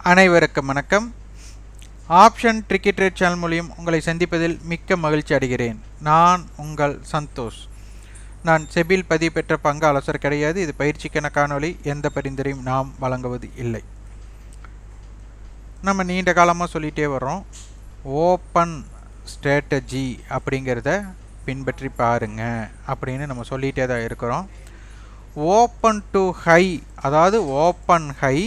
அனைவருக்கும் வணக்கம். Option tricky trade channel மூலியம் உங்களை சந்திப்பதில் மிக்க மகிழ்ச்சி அடைகிறேன். நான் உங்கள் சந்தோஷ். நான் செபில் பதிவு பெற்ற பங்கு ஆலோசகர் கிடையாது. இது பயிற்சிக்கான காணொளி. எந்த பரிந்துரையும் நாம் வழங்குவது இல்லை. நம்ம நீண்ட காலமாக சொல்லிகிட்டே வர்றோம், ஓப்பன் ஸ்ட்ராட்டஜி அப்படிங்கிறத பின்பற்றி பாருங்க அப்படின்னு நம்ம சொல்லிகிட்டே தான் இருக்கிறோம். ஓப்பன் டு ஹை, அதாவது ஓப்பன் ஹை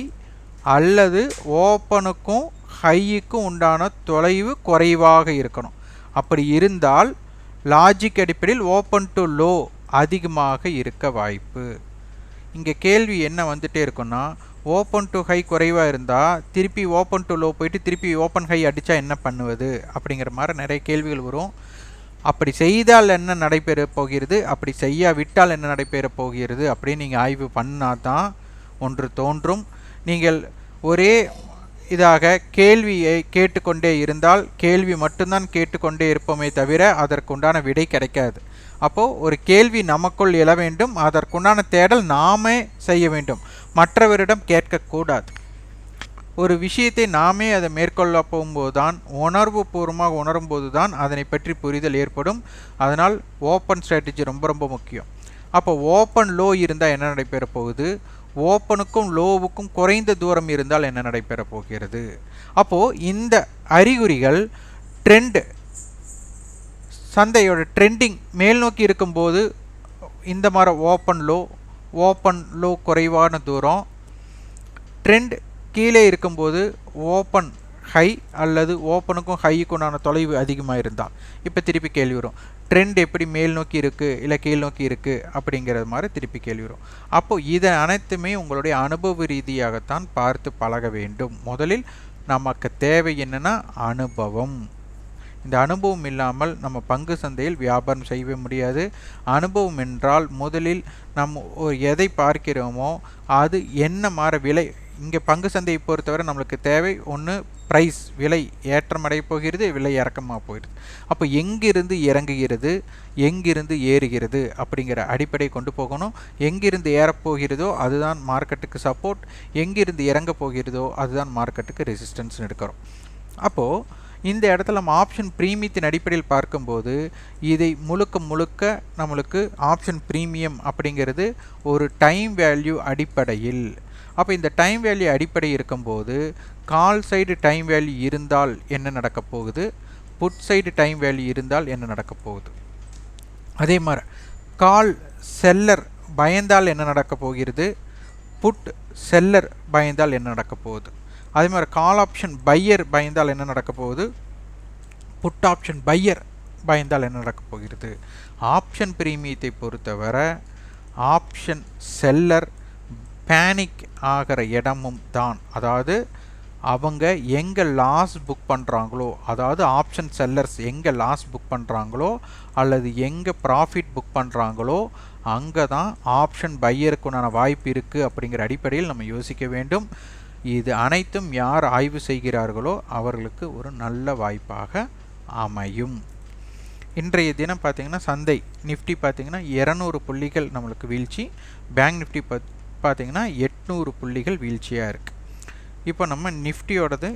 அல்லது ஓப்பனுக்கும் ஹையுக்கும் உண்டான தொலைவு குறைவாக இருக்கணும். அப்படி இருந்தால் லாஜிக் அடிப்படையில் ஓப்பன் டு லோ அதிகமாக இருக்க வாய்ப்பு. இங்கே கேள்வி என்ன வந்துட்டே இருக்குன்னா, ஓப்பன் டு ஹை குறைவாக இருந்தால் திருப்பி ஓப்பன் டு லோ போயிட்டு திருப்பி ஓப்பன் ஹை அடித்தா என்ன பண்ணுவது அப்படிங்கிற மாதிரி நிறைய கேள்விகள் வரும். அப்படி செய்தால் என்ன நடைபெற போகிறது, அப்படி செய்யாவிட்டால் என்ன நடைபெற போகிறது அப்படின்னு நீங்கள் ஆய்வு பண்ணால் தான் ஒன்று தோன்றும். நீங்கள் ஒரே இதாக கேள்வியை கேட்டுக்கொண்டே இருந்தால் கேள்வி மட்டும்தான் கேட்டுக்கொண்டே இருப்போமே தவிர அதற்குண்டான விடை கிடைக்காது. அப்போது ஒரு கேள்வி நமக்குள் எழ வேண்டும், அதற்குண்டான தேடல் நாமே செய்ய வேண்டும், மற்றவரிடம் கேட்கக்கூடாது. ஒரு விஷயத்தை நாமே அதை மேற்கொள்ள போகும்போது தான், உணர்வு பூர்வமாக உணரும் போது தான் அதனை பற்றி புரிதல் ஏற்படும். அதனால் ஓப்பன் ஸ்ட்ராட்டஜி ரொம்ப ரொம்ப முக்கியம். அப்போ ஓப்பன் லோ இருந்தால் என்ன நடைபெற போகுது, ஓப்பனுக்கும் லோவுக்கும் குறைந்த தூரம் இருந்தால் என்ன நடைபெற போகிறது. அப்போது இந்த அறிகுறிகள் ட்ரெண்ட், சந்தையோட ட்ரெண்டிங் மேல் நோக்கி இருக்கும்போது இந்த மாதிரி ஓப்பன் லோ குறைவான தூரம், ட்ரெண்ட் கீழே இருக்கும்போது ஓப்பன் ஹை அல்லது ஓப்பனுக்கும் ஹைக்குண்டான தொலைவு அதிகமாக இருந்தால், இப்போ திருப்பி கேள்வி வரும், ட்ரெண்ட் எப்படி மேல் நோக்கி இருக்குது இல்லை கீழ் நோக்கி இருக்குது அப்படிங்கிறது மாதிரி திருப்பி கேள்வி வரும். அப்போது இதை அனைத்துமே உங்களுடைய அனுபவ ரீதியாகத்தான் பார்த்து பழக வேண்டும். முதலில் நமக்கு தேவை என்னென்னா அனுபவம். இந்த அனுபவம் இல்லாமல் நம்ம பங்கு சந்தையில் வியாபாரம் செய்ய முடியாது. அனுபவம் என்றால் முதலில் நம்ம எதை பார்க்கிறோமோ அது என்ன மாதிரி விலை. இங்கே பங்கு சந்தையை பொறுத்தவரை நம்மளுக்கு தேவை ஒன்று ப்ரைஸ், விலை ஏற்றமடைய போகிறது, விலை இறக்கமாக போயிடுது. அப்போ எங்கிருந்து இறங்குகிறது, எங்கிருந்து ஏறுகிறது அப்படிங்கிற அடிப்படை கொண்டு போகணும். எங்கிருந்து ஏறப்போகிறதோ அதுதான் மார்க்கெட்டுக்கு சப்போர்ட், எங்கிருந்து இறங்க போகிறதோ அதுதான் மார்க்கெட்டுக்கு ரெசிஸ்டன்ஸ் எடுக்கிறோம். அப்போது இந்த இடத்துல நம்ம ஆப்ஷன் ப்ரீமியத்தின் அடிப்படையில் பார்க்கும்போது இதை முழுக்க நம்மளுக்கு ஆப்ஷன் ப்ரீமியம் அப்படிங்கிறது ஒரு டைம் வேல்யூ அடிப்படையில். அப்போ இந்த டைம் வேல்யூ அடிப்படை இருக்கும்போது கால் சைடு டைம் வேல்யூ இருந்தால் என்ன நடக்க போகுது, புட் சைடு டைம் வேல்யூ இருந்தால் என்ன நடக்க போகுது. அதே மாதிரி கால் செல்லர் பயந்தால் என்ன நடக்க போகிறது, புட் செல்லர் பயந்தால் என்ன நடக்க போகுது. அதே மாதிரி கால் ஆப்ஷன் பையர் பயந்தால் என்ன நடக்க போகுது, புட் ஆப்ஷன் பையர் பயந்தால் என்ன நடக்க போகிறது. ஆப்ஷன் பிரீமியத்தை பொறுத்தவரை ஆப்ஷன் செல்லர் பேனிக் ஆகிற இடமும் தான், அதாவது அவங்க எங்கே லாஸ் புக் பண்ணுறாங்களோ, அதாவது ஆப்ஷன் செல்லர்ஸ் எங்கே லாஸ் புக் பண்ணுறாங்களோ அல்லது எங்கே ப்ராஃபிட் புக் பண்ணுறாங்களோ அங்கே தான் ஆப்ஷன் பையருக்குண்டான வாய்ப்பு இருக்குது அப்படிங்கிற அடிப்படையில் நம்ம யோசிக்க வேண்டும். இது அனைத்தும் யார் ஆய்வு செய்கிறார்களோ அவர்களுக்கு ஒரு நல்ல வாய்ப்பாக அமையும். இன்றைய தினம் பார்த்திங்கன்னா சந்தை நிஃப்டி பார்த்திங்கன்னா 200 புள்ளிகள் நம்மளுக்கு வீழ்ச்சி, பேங்க் நிஃப்டி பார்த்திங்கன்னா 800 புள்ளிகள் வீழ்ச்சியாக இருக்குது. இப்போ நம்ம நிஃப்டியோடது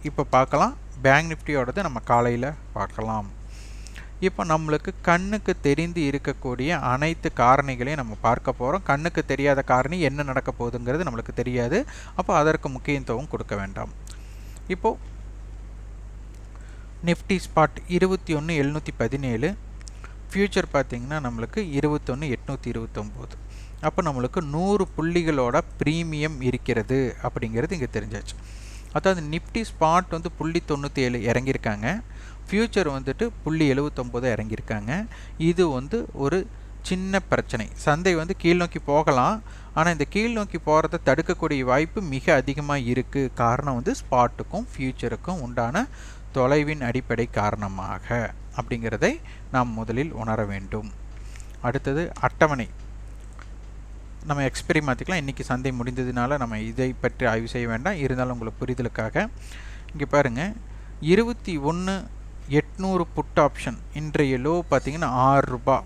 இப்போ பார்க்கலாம், பேங்க் நிஃப்டியோடது நம்ம காலையில் பார்க்கலாம். இப்போ நம்மளுக்கு கண்ணுக்கு தெரிந்து இருக்கக்கூடிய அனைத்து காரணிகளையும் நம்ம பார்க்க போகிறோம். கண்ணுக்கு தெரியாத காரணி என்ன நடக்க போகுதுங்கிறது நம்மளுக்கு தெரியாது. அப்போ அதற்கு முக்கியத்துவம் கொடுக்க வேண்டாம். இப்போது நிஃப்டி ஸ்பாட் 21,717, ஃபியூச்சர் பார்த்திங்கன்னா நம்மளுக்கு 21,829. அப்போ நம்மளுக்கு 100 புள்ளிகளோட ப்ரீமியம் இருக்கிறது அப்படிங்கிறது இங்கே தெரிஞ்சாச்சு. அதாவது நிஃப்டி ஸ்பாட் வந்து 0.97 இறங்கியிருக்காங்க, ஃபியூச்சர் வந்துட்டு 0.79 இறங்கியிருக்காங்க. இது வந்து ஒரு சின்ன பிரச்சனை. சந்தை வந்து கீழ் நோக்கி போகலாம், ஆனால் இந்த கீழ் நோக்கி போகிறத தடுக்கக்கூடிய வாய்ப்பு மிக அதிகமாக இருக்குது. காரணம் வந்து ஸ்பாட்டுக்கும் ஃபியூச்சருக்கும் உண்டான தொலைவின் அடிப்படை காரணமாக அப்படிங்கிறதை நாம் முதலில் உணர வேண்டும். அடுத்தது அட்டவணை நம்ம எக்ஸ்பெரி மாற்றிக்கலாம். இன்றைக்கி சந்தை முடிந்ததுனால நம்ம இதை பற்றி ஆய்வு செய்ய வேண்டாம், இருந்தாலும் உங்களுக்கு புரிதலுக்காக இங்கே பாருங்கள், 21,800 புட் ஆப்ஷன் இன்றைய லோ பார்த்திங்கன்னா 6 ரூபா,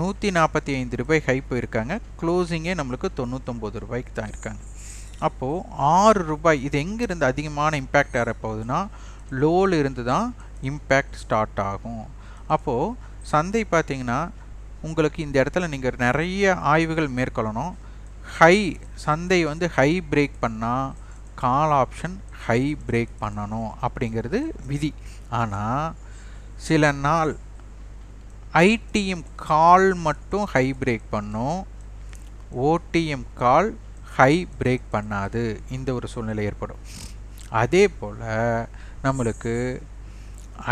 145 ரூபாய் ஹை போயிருக்காங்க. க்ளோசிங்கே நம்மளுக்கு 99 ரூபாய்க்கு தான் இருக்காங்க. அப்போது 6 ரூபாய் இது எங்கேருந்து அதிகமான இம்பேக்ட் வரப்போகுதுன்னா லோவில் இருந்து தான் இம்பேக்ட் ஸ்டார்ட் ஆகும். அப்போது சந்தை பார்த்திங்கன்னா உங்களுக்கு இந்த இடத்துல நீங்கள் நிறைய ஆய்வுகள் மேற்கொள்ளணும். சந்தை வந்து ஹை பிரேக் பண்ணால் கால் ஆப்ஷன் ஹை பிரேக் பண்ணணும் அப்படிங்கிறது விதி. ஆனால் சில நாள் ஐடிஎம் கால் மட்டும் ஹை பிரேக் பண்ணும், ஓடிஎம் கால் ஹை பிரேக் பண்ணாது. இந்த ஒரு சூழ்நிலை ஏற்படும். அதே போல் நம்மளுக்கு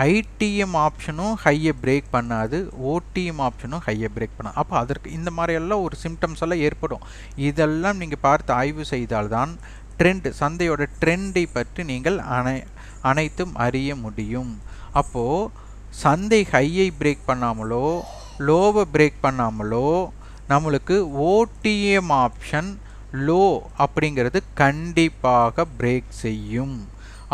ஐடிஎம் ஆப்ஷனும் ஹையை பிரேக் பண்ணாது, ஓடிஎம் ஆப்ஷனும் ஹையை பிரேக் பண்ணாது. அப்போ அதற்கு இந்த மாதிரியெல்லாம் ஒரு சிம்டம்ஸ் எல்லாம் ஏற்படும். இதெல்லாம் நீங்கள் பார்த்து ஆய்வு செய்தால்தான் சந்தையோட ட்ரெண்டை பற்றி நீங்கள் அனைத்தும் அறிய முடியும். அப்போது சந்தை ஹையை பிரேக் பண்ணாமலோ லோவை பிரேக் பண்ணாமலோ நம்மளுக்கு ஓடிஎம் ஆப்ஷன் லோ அப்படிங்கிறது கண்டிப்பாக பிரேக் செய்யும்.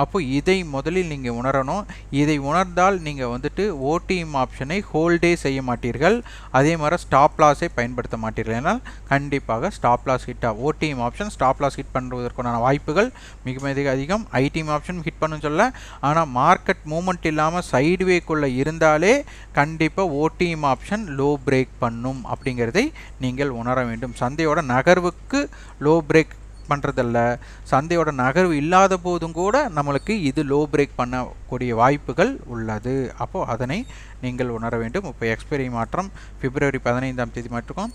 அப்போ இதை முதலில் நீங்கள் உணரணும். இதை உணர்ந்தால் நீங்கள் வந்துட்டு ஓடிஎம் ஆப்ஷனை ஹோல்டே செய்ய மாட்டீர்கள், அதே மாதிரி ஸ்டாப் லாஸை பயன்படுத்த மாட்டீர்கள். ஏன்னால் கண்டிப்பாக stop loss OTM option stop loss hit பண்ணுவதற்கான வாய்ப்புகள் மிக மிக அதிகம். ஐடிஎம் ஆப்ஷன் ஹிட் பண்ணுன்னு சொல்ல, ஆனால் மார்க்கெட் மூமெண்ட் இல்லாமல் சைடுவேக்குள்ளே இருந்தாலே கண்டிப்பாக ஓடிஎம் ஆப்ஷன் லோ பிரேக் பண்ணும் அப்படிங்கிறதை நீங்கள் உணர வேண்டும். சந்தையோட நகர்வுக்கு லோ பிரேக் பண்ணுறதில்ல, சந்தையோட நகர்வு இல்லாத போதும் கூட நம்மளுக்கு இது லோ பிரேக் பண்ணக்கூடிய வாய்ப்புகள் உள்ளது. அப்போது அதனை நீங்கள் உணர வேண்டும். இப்போ எக்ஸ்பைரி மாற்றம் பிப்ரவரி 15ஆம் தேதி மாற்றிருக்கோம்.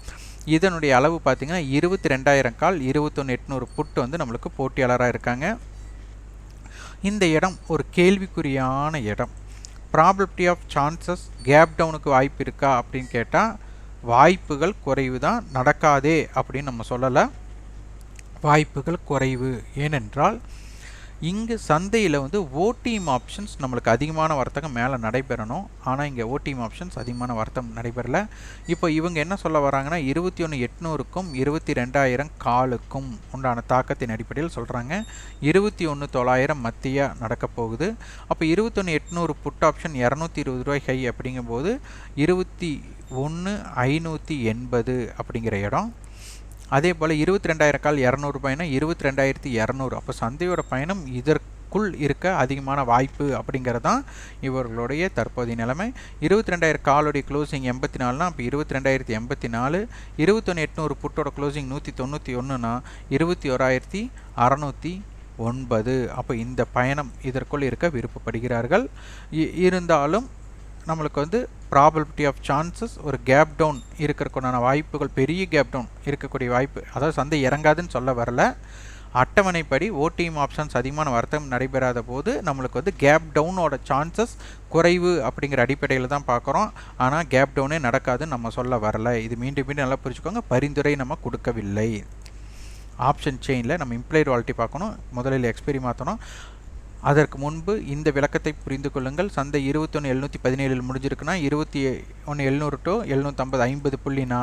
இதனுடைய அளவு பார்த்திங்கன்னா 22,000 கால், 21,800 புட் வந்து நம்மளுக்கு போட்டியாளராக இருக்காங்க. இந்த இடம் ஒரு கேள்விக்குறியான இடம். ப்ராபபிலிட்டி ஆஃப் சான்சஸ் கேப் டவுனுக்கு வாய்ப்பு இருக்கா அப்படின்னு கேட்டால் வாய்ப்புகள் குறைவு தான், நடக்காதே அப்படின்னு நம்ம சொல்லலை. வாய்ப்புகள் குறைவு. ஏனென்றால் இங்கு சந்தையில் வந்து ஓடிஎம் ஆப்ஷன்ஸ் நம்மளுக்கு அதிகமான வர்த்தகம் மேலே நடைபெறணும். ஆனால் இங்கே ஓடிஎம் ஆப்ஷன்ஸ் அதிகமான வர்த்தகம் நடைபெறலை. இப்போ இவங்க என்ன சொல்ல வராங்கன்னா 21,800க்கும் 22,000 காலுக்கும் உண்டான தாக்கத்தின் அடிப்படையில் சொல்கிறாங்க. 21,900 மத்தியாக நடக்க போகுது. அப்போ 21,800 புட் ஆப்ஷன் 220 ரூபாய் ஹை அப்படிங்கும்போது 21,580 அப்படிங்கிற இடம். அதே போல் 22,000 கால் 200 ரூபாய்னா 22,200. அப்போ சந்தையோட பயணம் இதற்குள் இருக்க அதிகமான வாய்ப்பு அப்படிங்கிறது தான் இவர்களுடைய தற்போதைய நிலைமை. 22,000 காலுடைய க்ளோசிங் 84னா அப்போ 22,084. 21,800 புட்டோட க்ளோசிங் 191னா 21,609. அப்போ இந்த பயணம் இதற்குள் இருக்க விருப்பப்படுகிறார்கள். இருந்தாலும் நம்மளுக்கு வந்து ப்ராபபிலிட்டி ஆஃப் சான்சஸ் ஒரு கேப் டவுன் இருக்கிறதுக்கான வாய்ப்புகள், பெரிய கேப் டவுன் இருக்கக்கூடிய வாய்ப்பு, அதாவது சந்தை இறங்காதுன்னு சொல்ல வரல. அட்டவணைப்படி ஓடிஎம் ஆப்ஷன்ஸ் அதிகமான வர்த்தகம் நடைபெறாத போது நம்மளுக்கு வந்து கேப் டவுனோட சான்சஸ் குறைவு அப்படிங்கிற அடிப்படையில் தான் பார்க்குறோம். ஆனால் கேப் டவுனே நடக்காதுன்னு நம்ம சொல்ல வரல. இது மீண்டும் மீண்டும் நல்லா புரிஞ்சுக்கோங்க. பரிந்துரை நம்ம கொடுக்கவில்லை. ஆப்ஷன் செயினில் நம்ம இம்ப்ளைட் வாலிட்டி பார்க்கணும், முதலில் எக்ஸ்பைரி மாற்றணும். அதற்கு முன்பு இந்த விளக்கத்தை புரிந்து கொள்ளுங்கள். சந்தை 21,717 முடிஞ்சிருக்குன்னா 21,700 to 750 50 புள்ளினா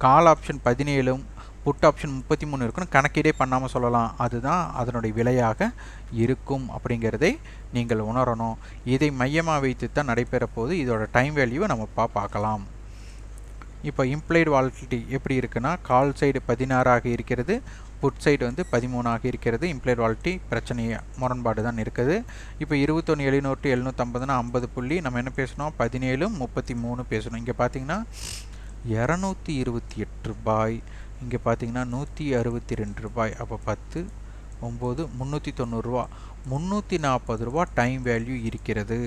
கால் ஆப்ஷன் 17 புட் ஆப்ஷன் 33 இருக்குன்னு கணக்கீடே பண்ணாமல் சொல்லலாம். அதுதான் அதனுடைய விலையாக இருக்கும் அப்படிங்கிறதை நீங்கள் உணரணும். இதை மையமாக வைத்து தான் நடைபெற போது இதோட டைம் வேல்யூவை நம்ம பார்க்கலாம். இப்போ இம்ப்ளைடு வாலிட்டி எப்படி இருக்குன்னா கால் சைடு 16 இருக்கிறது, புட் சைடு வந்து 13 இருக்கிறது. இம்ப்ளைடு வாலிட்டி பிரச்சனை முரண்பாடு தான் இருக்குது. இப்போ 21,700 to 750னா 50 புள்ளி. நம்ம என்ன பேசணும்? 17 33 பேசணும். இங்கே பார்த்தீங்கன்னா 228 ரூபாய், இங்கே பார்த்தீங்கன்னா 162 ரூபாய். அப்போ 10 9 390 ரூபா, 340 ரூபா டைம் வேல்யூ இருக்கிறது.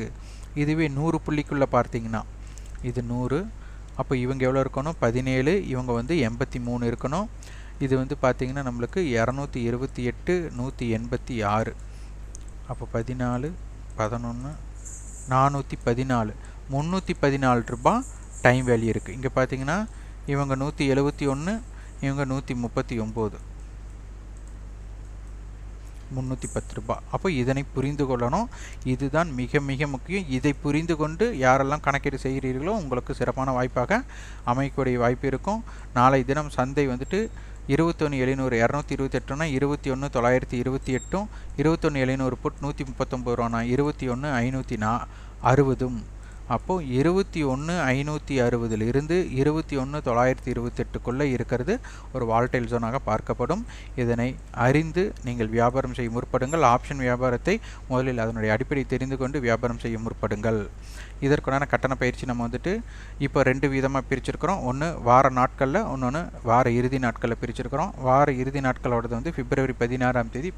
இதுவே 100 புள்ளிக்குள்ளே பார்த்தீங்கன்னா இது 100. அப்போ இவங்க எவ்வளோ இருக்கணும்? 17, இவங்க வந்து 83 இருக்கணும். இது வந்து பார்த்திங்கன்னா நம்மளுக்கு 228 186. அப்போ 14 11 414 314 ரூபா டைம் வேல்யூ இருக்குது. இங்கே பார்த்தீங்கன்னா இவங்க 171, இவங்க 139, 310 ரூபாய். அப்போ இதனை புரிந்து கொள்ளணும். இதுதான் மிக மிக முக்கியம். இதை புரிந்து கொண்டு யாரெல்லாம் கணக்கீடு செய்கிறீர்களோ உங்களுக்கு சிறப்பான வாய்ப்பாக அமைக்கக்கூடிய வாய்ப்பு இருக்கும். நாளை தினம் சந்தை வந்துட்டு 21,700 228னா 21,928, 21,700 புட் 139 ரூபானா 21,560. அப்போது 21,560 21,928 இருக்கிறது ஒரு வாலடைல் ஜோனாக பார்க்கப்படும். இதனை அறிந்து நீங்கள் வியாபாரம் செய்ய முற்படுங்கள். ஆப்ஷன் வியாபாரத்தை முதலில் அதனுடைய அடிப்படை தெரிந்து கொண்டு வியாபாரம் செய்ய முற்படுங்கள். இதற்குண்டான கட்டண பயிற்சி நம்ம வந்துட்டு இப்போ 2 விதமாக பிரிச்சிருக்கிறோம். ஒன்று வார நாட்களில், இன்னொன்று வார இறுதி நாட்களில் பிரிச்சிருக்கிறோம். வார இறுதி நாட்களோடது வந்து பிப்ரவரி 16ஆம் தேதி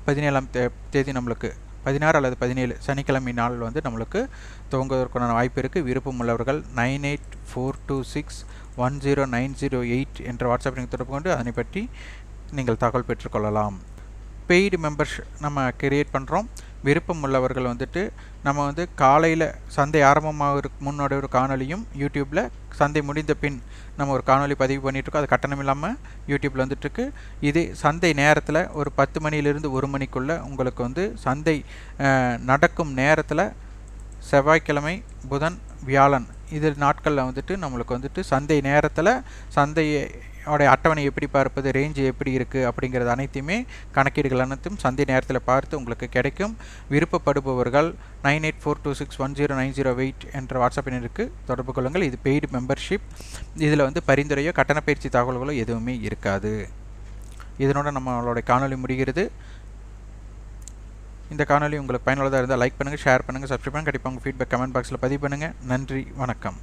17ஆம் தேதி நம்மளுக்கு 16 அல்லது 17 சனிக்கிழமை நாள் வந்து நம்மளுக்கு துவங்குவதற்கான வாய்ப்பு இருக்குது. விருப்பம் உள்ளவர்கள் 9842610908 என்ற வாட்ஸ்அப் நீங்கள் தொடர்பு கொண்டு அதனை பற்றி நீங்கள் தகவல் பெற்றுக்கொள்ளலாம். பெய்டு மெம்பர்ஸ் நம்ம கிரியேட் பண்ணுறோம். விருப்பம் உள்ளவர்கள் வந்துட்டு நம்ம வந்து காலையில் சந்தை ஆரம்பமாக முன்னோட ஒரு காணொலியும் யூடியூப்பில் சந்தை முடிந்த பின் நம்ம ஒரு காணொலி பதிவு பண்ணிகிட்ருக்கோம். அது கட்டணம் இல்லாமல் யூடியூப்பில் வந்துட்டுருக்கு. இது சந்தை நேரத்தில் ஒரு 10 மணியிலிருந்து 1 மணிக்குள்ளே உங்களுக்கு வந்து சந்தை நடக்கும் நேரத்தில் செவ்வாய்க்கிழமை, புதன், வியாழன் இது நாட்களில் வந்துட்டு நம்மளுக்கு வந்துட்டு சந்தை நேரத்தில் சந்தையோடைய அட்டவணை எப்படி பார்ப்பது, ரேஞ்சு எப்படி இருக்குது அப்படிங்கிறது அனைத்தையுமே கணக்கீடுகள் அனைத்தும் சந்தை நேரத்தில் பார்த்து உங்களுக்கு கிடைக்கும். விருப்பப்படுபவர்கள் 9842610908 என்ற வாட்ஸ்அப் எண்ணிற்கு தொடர்பு கொள்ளுங்கள். இது பெய்டு மெம்பர்ஷிப். இதில் வந்து பரிந்துரையோ கட்டண பயிற்சி தகவல்களோ எதுவுமே இருக்காது. இதனோட நம்மளோட காணொலி முடிகிறது. இந்த காணொலி உங்களுக்கு பயனுள்ளதாக இருந்தால் லைக் பண்ணுங்கள், ஷேர் பண்ணுங்கள், சப்ஸ்கிரைப் பண்ணுங்கள். கண்டிப்பாக உங்கள் ஃபீட்பேக் கமெண்ட் பாக்ஸில் பதிவு பண்ணுங்கள். நன்றி, வணக்கம்.